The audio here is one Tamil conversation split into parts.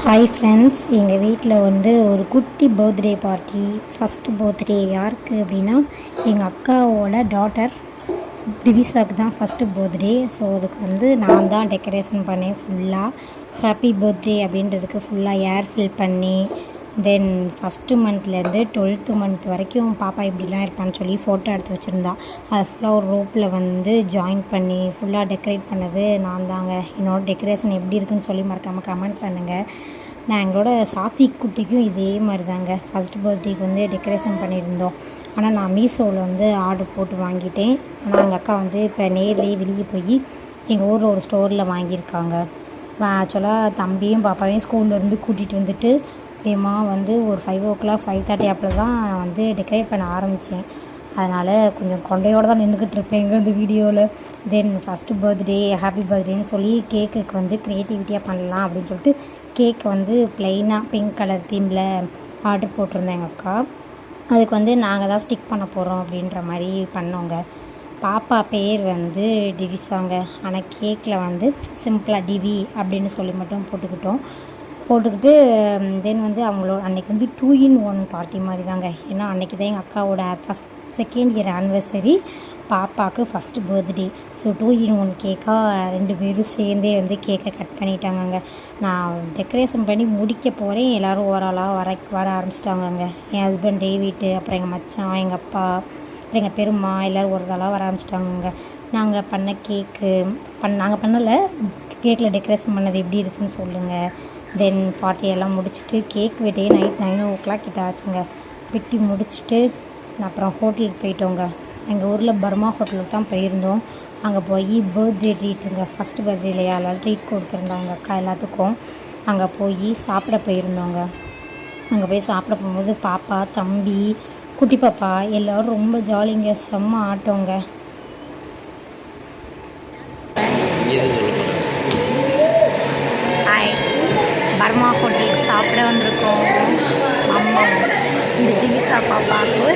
ஹாய் ஃப்ரெண்ட்ஸ், எங்கள் வீட்டில் வந்து ஒரு குட்டி பர்த்டே பார்ட்டி. ஃபஸ்ட்டு பர்த்டே யாருக்கு அப்படின்னா எங்கள் அக்காவோட டாட்டர் டிவிசாக்கு தான் ஃபஸ்ட்டு பர்த்டே. ஸோ அதுக்கு வந்து நான் தான் டெக்கரேஷன் பண்ணேன். ஃபுல்லாக ஹாப்பி பர்த்டே அப்படின்றதுக்கு ஃபுல்லாக ஏர் ஃபில் பண்ணி, தென் ஃபஸ்ட்டு மந்த்லேருந்து 12th மந்த் வரைக்கும் பாப்பா இப்படிலாம் இருப்பான்னு சொல்லி ஃபோட்டோ எடுத்து வச்சுருந்தா. அதை ஃபுல்லாக ஒரு ரோப்பில் வந்து ஜாயின் பண்ணி ஃபுல்லாக டெக்கரேட் பண்ணது நான் தாங்க. என்னோடய டெக்கரேஷன் எப்படி இருக்குதுன்னு சொல்லி மறக்காமல் கமெண்ட் பண்ணுங்கள். நான் எங்களோட சாத்விக் குட்டிக்கும் இதே மாதிரி தாங்க ஃபஸ்ட் பர்த்டேக்கு வந்து டெக்கரேஷன் பண்ணியிருந்தோம். ஆனால் நான் மீஷோவில் வந்து ஆர்டர் போட்டு வாங்கிட்டேன். ஆனால் எங்கள் அக்கா வந்து இப்போ நேர்லேயே வெளியே போய் எங்கள் ஊரில் ஒரு ஸ்டோரில் வாங்கியிருக்காங்க. ஆக்சுவலாக தம்பியும் பாப்பாவையும் ஸ்கூல்லேருந்து கூட்டிகிட்டு வந்துட்டு வேமா வந்து ஒரு 5 o'clock 5:30 அப்போது தான் வந்து டெக்கரேட் பண்ண ஆரம்பித்தேன். அதனால் கொஞ்சம் கொண்டையோடு தான் நின்றுக்கிட்டு இருப்பேன் இங்கே வந்து வீடியோவில். தென் ஃபஸ்ட்டு பர்த்டே ஹாப்பி பர்த்டேன்னு சொல்லி கேக்குக்கு வந்து க்ரியேட்டிவிட்டியாக பண்ணலாம் அப்படின்னு சொல்லிட்டு கேக் வந்து ப்ளைனாக பிங்க் கலர் தீமில் ஆர்டர் போட்டிருந்தேன் எங்கள் அக்கா. அதுக்கு வந்து நாங்கள் தான் ஸ்டிக் பண்ண போகிறோம் அப்படின்ற மாதிரி பண்ணோங்க. பாப்பா பேர் வந்து டிவிசாங்க. ஆனால் கேக்கில் வந்து சிம்பிளாக டிவி அப்படின்னு சொல்லி மட்டும் போட்டுக்கிட்டு தென் வந்து அவங்களோட அன்றைக்கி வந்து 2-in-1 பார்ட்டி மாதிரி தாங்க. ஏன்னா அன்றைக்கி தான் எங்கள் அக்காவோட செகண்ட் இயர் ஆனிவர்சரி, பாப்பாவுக்கு ஃபஸ்ட்டு பர்த்டே. ஸோ 2-in-1 கேக்காக 2 பேரும் சேர்ந்தே வந்து கேக்கை கட் பண்ணிட்டாங்கங்க. நான் டெக்கரேஷன் பண்ணி முடிக்க போகிறேன், எல்லோரும் ஓரளவு வர ஆரம்பிச்சிட்டாங்கங்க. என் ஹஸ்பண்ட் டேவிட்டு, அப்புறம் எங்கள் மச்சான், எங்கள் அப்பா, அப்புறம் எங்கள் பெருமா எல்லோரும் ஒரு தடவை வர ஆரம்பிச்சிட்டாங்கங்க. நாங்கள் பண்ண கேக்கு நாங்கள் பண்ணலை, கேக்கில் டெக்கரேஷன் பண்ணது எப்படி இருக்குதுன்னு சொல்லுங்கள். தென் பார்ட்டியெல்லாம் முடிச்சுட்டு கேக் வெட்டியே நைட் 9 o'clock கிட்ட ஆச்சுங்க. வெட்டி முடிச்சுட்டு அப்புறம் ஹோட்டலுக்கு போயிட்டோங்க. எங்கள் ஊரில் பர்மா ஹோட்டலுக்கு தான் போயிருந்தோம். அங்கே போய் பர்த்டே ட்ரீட்டுங்க, ஃபஸ்ட்டு பர்த்டே இல்லையா, எல்லோரும் ட்ரீட் கொடுத்துருந்தாங்க அக்கா எல்லாத்துக்கும். அங்கே போய் சாப்பிட போயிருந்தோங்க. அங்கே போய் சாப்பிட போகும்போது பாப்பா, தம்பி, குட்டி பாப்பா எல்லோரும் ரொம்ப ஜாலிங்க, செம்ம ஆட்டோங்க. பர்மா ஹோட்டலுக்கு சாப்பிட வந்திருக்கோம். அம்மா இந்த திவிசா பாப்பாவுக்கு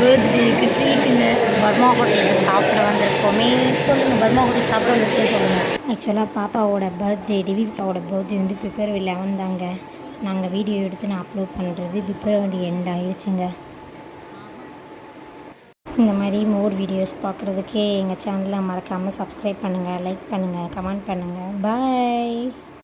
பர்த்டேக்கு ட்ரீட்டுங்க. பர்மா ஹோட்டலுக்கு சாப்பிட வந்திருக்கோமே. சொல்லுங்கள், பர்மா ஹோட்டல் சாப்பிட வந்திருக்கே சொல்லுங்கள். ஆக்சுவலாக பாப்பாவோட பர்த்டே, டிவிபாவோட பர்த்டே வந்து February 11 தாங்க. நாங்கள் வீடியோ எடுத்து நான் அப்லோட் பண்ணுறது February end ஆயிடுச்சுங்க. இந்த மாதிரி மோர் வீடியோஸ் பார்க்குறதுக்கே எங்கள் சேனலை மறக்காமல் சப்ஸ்கிரைப் பண்ணுங்கள், லைக் பண்ணுங்கள், கமெண்ட் பண்ணுங்கள். பாய்.